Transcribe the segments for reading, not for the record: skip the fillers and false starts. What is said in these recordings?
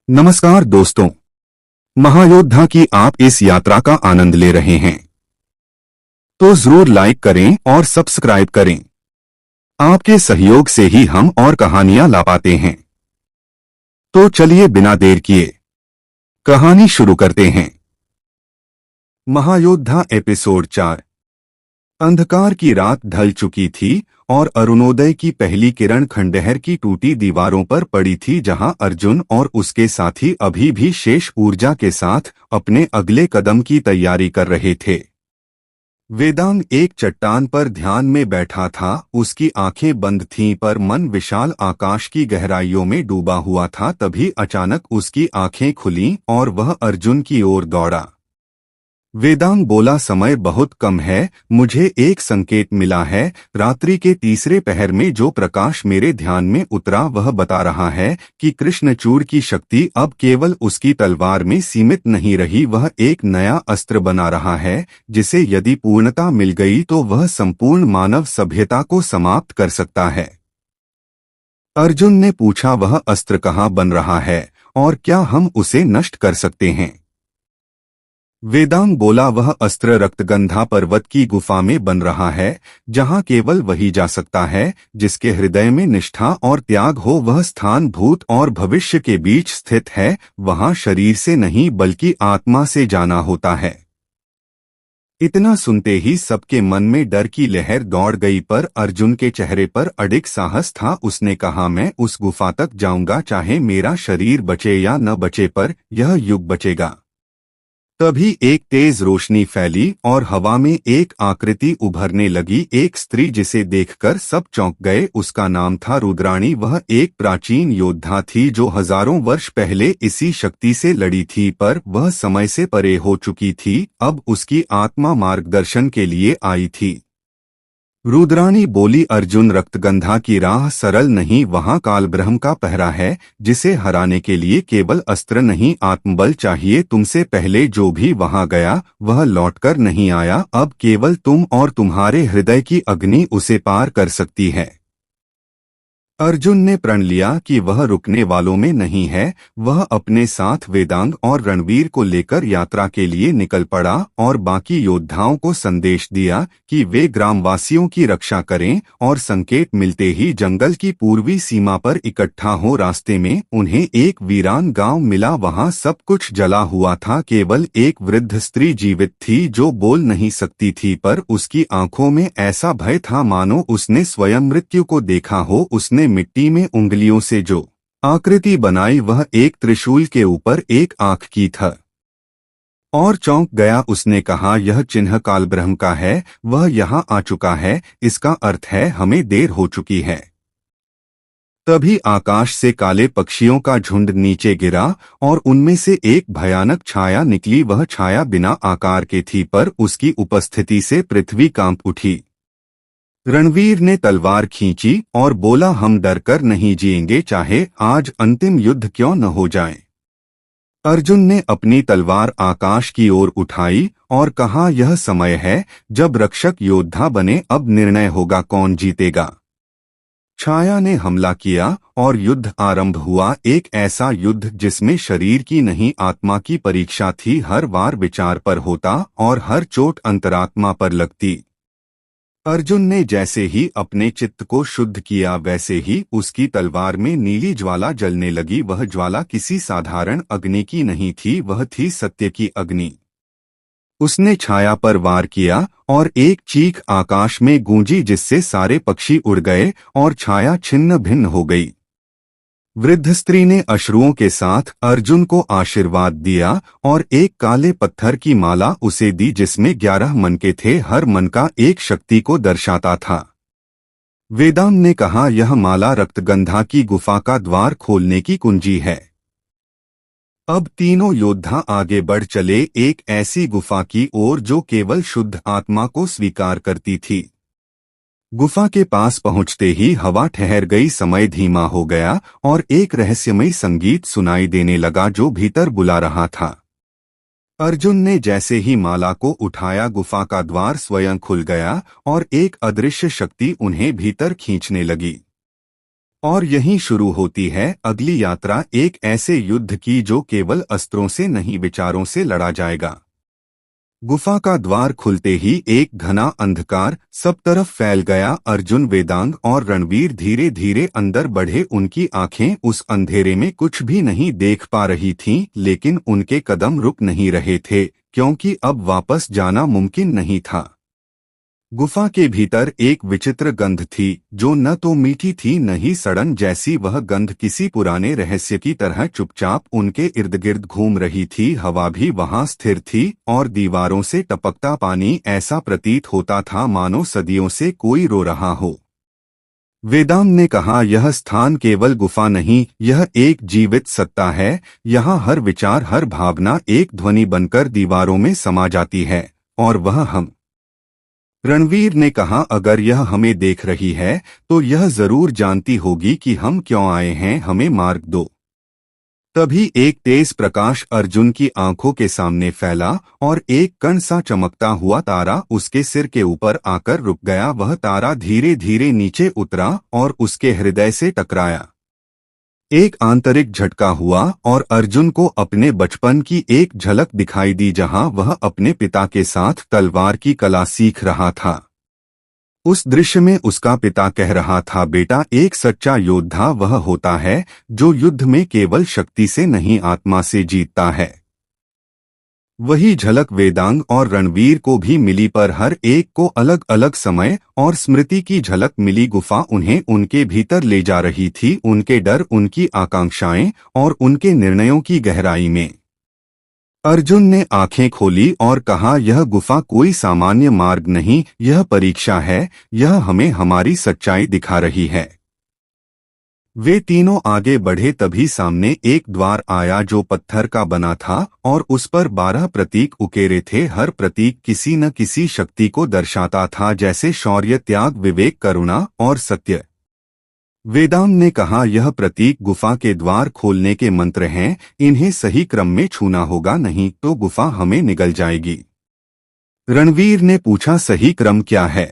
नमस्कार दोस्तों, महायोद्धा की आप इस यात्रा का आनंद ले रहे हैं तो जरूर लाइक करें और सब्सक्राइब करें। आपके सहयोग से ही हम और कहानियां ला पाते हैं। तो चलिए बिना देर किए कहानी शुरू करते हैं। महायोद्धा एपिसोड 4। अंधकार की रात ढल चुकी थी और अरुणोदय की पहली किरण खंडहर की टूटी दीवारों पर पड़ी थी, जहां अर्जुन और उसके साथी अभी भी शेष ऊर्जा के साथ अपने अगले कदम की तैयारी कर रहे थे। वेदांग एक चट्टान पर ध्यान में बैठा था। उसकी आंखें बंद थीं पर मन विशाल आकाश की गहराइयों में डूबा हुआ था। तभी अचानक उसकी आंखें खुलीं और वह अर्जुन की ओर दौड़ा। वेदांग बोला, समय बहुत कम है, मुझे एक संकेत मिला है। रात्रि के तीसरे पहर में जो प्रकाश मेरे ध्यान में उतरा वह बता रहा है कि कृष्णचूड़ की शक्ति अब केवल उसकी तलवार में सीमित नहीं रही, वह एक नया अस्त्र बना रहा है जिसे यदि पूर्णता मिल गई तो वह संपूर्ण मानव सभ्यता को समाप्त कर सकता है। अर्जुन ने पूछा, वह अस्त्र कहाँ बन रहा है और क्या हम उसे नष्ट कर सकते हैं? वेदांग बोला, वह अस्त्र रक्तगंधा पर्वत की गुफा में बन रहा है, जहां केवल वही जा सकता है जिसके हृदय में निष्ठा और त्याग हो। वह स्थान भूत और भविष्य के बीच स्थित है, वहां शरीर से नहीं बल्कि आत्मा से जाना होता है। इतना सुनते ही सबके मन में डर की लहर दौड़ गई, पर अर्जुन के चेहरे पर अडिग साहस था। उसने कहा, मैं उस गुफा तक जाऊंगा, चाहे मेरा शरीर बचे या न बचे, पर यह युग बचेगा। तभी एक तेज रोशनी फैली और हवा में एक आकृति उभरने लगी, एक स्त्री जिसे देखकर सब चौंक गए। उसका नाम था रुद्राणी। वह एक प्राचीन योद्धा थी जो हजारों वर्ष पहले इसी शक्ति से लड़ी थी, पर वह समय से परे हो चुकी थी। अब उसकी आत्मा मार्गदर्शन के लिए आई थी। रुद्राणी बोली, अर्जुन, रक्तगंधा की राह सरल नहीं, वहां काल ब्रह्म का पहरा है जिसे हराने के लिए केवल अस्त्र नहीं आत्मबल चाहिए। तुमसे पहले जो भी वहां गया वह लौटकर नहीं आया, अब केवल तुम और तुम्हारे हृदय की अग्नि उसे पार कर सकती है। अर्जुन ने प्रण लिया कि वह रुकने वालों में नहीं है। वह अपने साथ वेदांग और रणवीर को लेकर यात्रा के लिए निकल पड़ा और बाकी योद्धाओं को संदेश दिया कि वे ग्रामवासियों की रक्षा करें और संकेत मिलते ही जंगल की पूर्वी सीमा पर इकट्ठा हो। रास्ते में उन्हें एक वीरान गांव मिला, वहां सब कुछ जला हुआ था। केवल एक वृद्ध स्त्री जीवित थी जो बोल नहीं सकती थी, पर उसकी आंखों में ऐसा भय था मानो उसने स्वयं मृत्यु को देखा हो। उसने मिट्टी में उंगलियों से जो आकृति बनाई वह एक त्रिशूल के ऊपर एक आंख की था और चौंक गया। उसने कहा, यह चिन्ह काल ब्रह्म का है, वह यहाँ आ चुका है, इसका अर्थ है हमें देर हो चुकी है। तभी आकाश से काले पक्षियों का झुंड नीचे गिरा और उनमें से एक भयानक छाया निकली। वह छाया बिना आकार के थी, पर उसकी उपस्थिति से पृथ्वी कांप उठी। रणवीर ने तलवार खींची और बोला, हम डरकर नहीं जिएंगे, चाहे आज अंतिम युद्ध क्यों न हो जाए। अर्जुन ने अपनी तलवार आकाश की ओर उठाई और कहा, यह समय है जब रक्षक योद्धा बने, अब निर्णय होगा कौन जीतेगा। छाया ने हमला किया और युद्ध आरंभ हुआ, एक ऐसा युद्ध जिसमें शरीर की नहीं आत्मा की परीक्षा थी। हर वार विचार पर होता और हर चोट अंतरात्मा पर लगती। अर्जुन ने जैसे ही अपने चित्त को शुद्ध किया वैसे ही उसकी तलवार में नीली ज्वाला जलने लगी। वह ज्वाला किसी साधारण अग्नि की नहीं थी, वह थी सत्य की अग्नि। उसने छाया पर वार किया और एक चीख आकाश में गूंजी जिससे सारे पक्षी उड़ गए और छाया छिन्न भिन्न हो गई। वृद्ध स्त्री ने अश्रुओं के साथ अर्जुन को आशीर्वाद दिया और एक काले पत्थर की माला उसे दी जिसमें 11 मनके थे, हर मनका एक शक्ति को दर्शाता था। वेदांग ने कहा, यह माला रक्तगंधा की गुफा का द्वार खोलने की कुंजी है। अब तीनों योद्धा आगे बढ़ चले, एक ऐसी गुफा की ओर जो केवल शुद्ध आत्मा को स्वीकार करती थी। गुफा के पास पहुंचते ही हवा ठहर गई, समय धीमा हो गया और एक रहस्यमय संगीत सुनाई देने लगा जो भीतर बुला रहा था। अर्जुन ने जैसे ही माला को उठाया, गुफा का द्वार स्वयं खुल गया और एक अदृश्य शक्ति उन्हें भीतर खींचने लगी। और यहीं शुरू होती है अगली यात्रा, एक ऐसे युद्ध की जो केवल अस्त्रों से नहीं विचारों से लड़ा जाएगा। गुफा का द्वार खुलते ही एक घना अंधकार सब तरफ फैल गया। अर्जुन, वेदांग और रणवीर धीरे धीरे अंदर बढ़े। उनकी आंखें उस अंधेरे में कुछ भी नहीं देख पा रही थीं, लेकिन उनके कदम रुक नहीं रहे थे, क्योंकि अब वापस जाना मुमकिन नहीं था। गुफा के भीतर एक विचित्र गंध थी, जो न तो मीठी थी न ही सड़न जैसी। वह गंध किसी पुराने रहस्य की तरह चुपचाप उनके इर्द गिर्द घूम रही थी। हवा भी वहां स्थिर थी और दीवारों से टपकता पानी ऐसा प्रतीत होता था मानो सदियों से कोई रो रहा हो। वेदांग ने कहा, यह स्थान केवल गुफा नहीं, यह एक जीवित सत्ता है। यहाँ हर विचार, हर भावना एक ध्वनि बनकर दीवारों में समा जाती है, और वह हम। रणवीर ने कहा, अगर यह हमें देख रही है तो यह जरूर जानती होगी कि हम क्यों आए हैं, हमें मार्ग दो। तभी एक तेज प्रकाश अर्जुन की आंखों के सामने फैला और एक कण सा चमकता हुआ तारा उसके सिर के ऊपर आकर रुक गया। वह तारा धीरे धीरे नीचे उतरा और उसके हृदय से टकराया। एक आंतरिक झटका हुआ और अर्जुन को अपने बचपन की एक झलक दिखाई दी, जहां वह अपने पिता के साथ तलवार की कला सीख रहा था। उस दृश्य में उसका पिता कह रहा था, बेटा, एक सच्चा योद्धा वह होता है जो युद्ध में केवल शक्ति से नहीं, आत्मा से जीतता है। वही झलक वेदांग और रणवीर को भी मिली, पर हर एक को अलग अलग समय और स्मृति की झलक मिली। गुफा उन्हें उनके भीतर ले जा रही थी, उनके डर, उनकी आकांक्षाएं और उनके निर्णयों की गहराई में। अर्जुन ने आंखें खोली और कहा, यह गुफा कोई सामान्य मार्ग नहीं, यह परीक्षा है। यह हमें हमारी सच्चाई दिखा रही है। वे तीनों आगे बढ़े, तभी सामने एक द्वार आया जो पत्थर का बना था और उस पर 12 प्रतीक उकेरे थे। हर प्रतीक किसी न किसी शक्ति को दर्शाता था, जैसे शौर्य, त्याग, विवेक, करुणा और सत्य। वेदांग ने कहा, यह प्रतीक गुफा के द्वार खोलने के मंत्र हैं, इन्हें सही क्रम में छूना होगा, नहीं तो गुफा हमें निगल जाएगी। रणवीर ने पूछा, सही क्रम क्या है?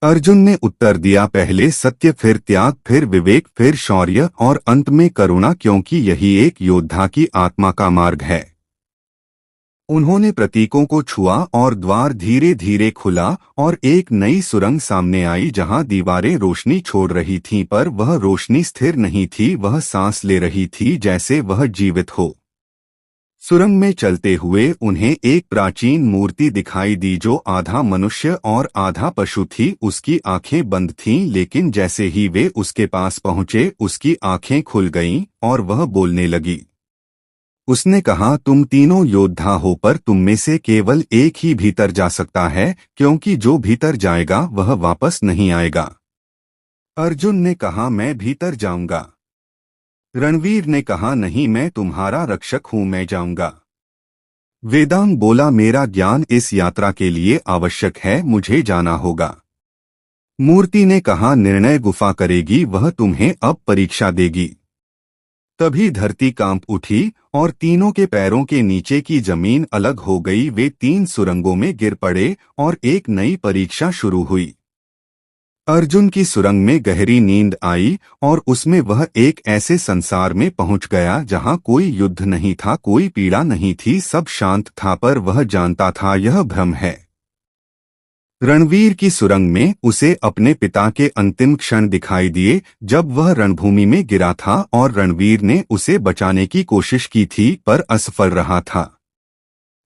अर्जुन ने उत्तर दिया, पहले सत्य, फिर त्याग, फिर विवेक, फिर शौर्य और अंत में करुणा, क्योंकि यही एक योद्धा की आत्मा का मार्ग है। उन्होंने प्रतीकों को छुआ और द्वार धीरे धीरे खुला और एक नई सुरंग सामने आई, जहां दीवारें रोशनी छोड़ रही थीं, पर वह रोशनी स्थिर नहीं थी, वह सांस ले रही थी, जैसे वह जीवित हो। सुरंग में चलते हुए उन्हें एक प्राचीन मूर्ति दिखाई दी जो आधा मनुष्य और आधा पशु थी। उसकी आंखें बंद थीं, लेकिन जैसे ही वे उसके पास पहुंचे उसकी आंखें खुल गईं और वह बोलने लगी। उसने कहा, तुम तीनों योद्धा हो, पर तुम में से केवल एक ही भीतर जा सकता है, क्योंकि जो भीतर जाएगा वह वापस नहीं आएगा। अर्जुन ने कहा, मैं भीतर जाऊंगा। रणवीर ने कहा, नहीं, मैं तुम्हारा रक्षक हूं, मैं जाऊंगा। वेदांग बोला, मेरा ज्ञान इस यात्रा के लिए आवश्यक है, मुझे जाना होगा। मूर्ति ने कहा, निर्णय गुफा करेगी, वह तुम्हें अब परीक्षा देगी। तभी धरती कांप उठी और तीनों के पैरों के नीचे की जमीन अलग हो गई। वे 3 सुरंगों में गिर पड़े और एक नई परीक्षा शुरू हुई। अर्जुन की सुरंग में गहरी नींद आई और उसमें वह एक ऐसे संसार में पहुंच गया जहां कोई युद्ध नहीं था, कोई पीड़ा नहीं थी, सब शांत था, पर वह जानता था यह भ्रम है। रणवीर की सुरंग में उसे अपने पिता के अंतिम क्षण दिखाई दिए, जब वह रणभूमि में गिरा था और रणवीर ने उसे बचाने की कोशिश की थी, पर असफल रहा था।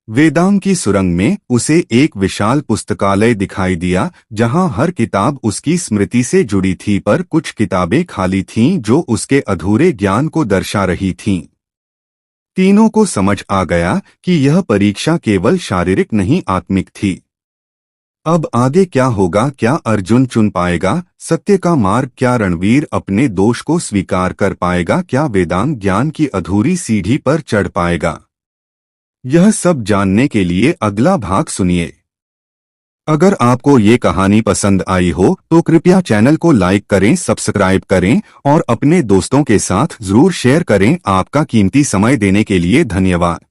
वेदांग की सुरंग में उसे एक विशाल पुस्तकालय दिखाई दिया, जहां हर किताब उसकी स्मृति से जुड़ी थी, पर कुछ किताबें खाली थीं जो उसके अधूरे ज्ञान को दर्शा रही थीं। तीनों को समझ आ गया कि यह परीक्षा केवल शारीरिक नहीं, आत्मिक थी। अब आगे क्या होगा? क्या अर्जुन चुन पाएगा सत्य का मार्ग? क्या रणवीर अपने दोष को स्वीकार कर पाएगा? क्या वेदांग ज्ञान की अधूरी सीढ़ी पर चढ़ पाएगा? यह सब जानने के लिए अगला भाग सुनिए। अगर आपको ये कहानी पसंद आई हो तो कृपया चैनल को लाइक करें, सब्सक्राइब करें और अपने दोस्तों के साथ जरूर शेयर करें। आपका कीमती समय देने के लिए धन्यवाद।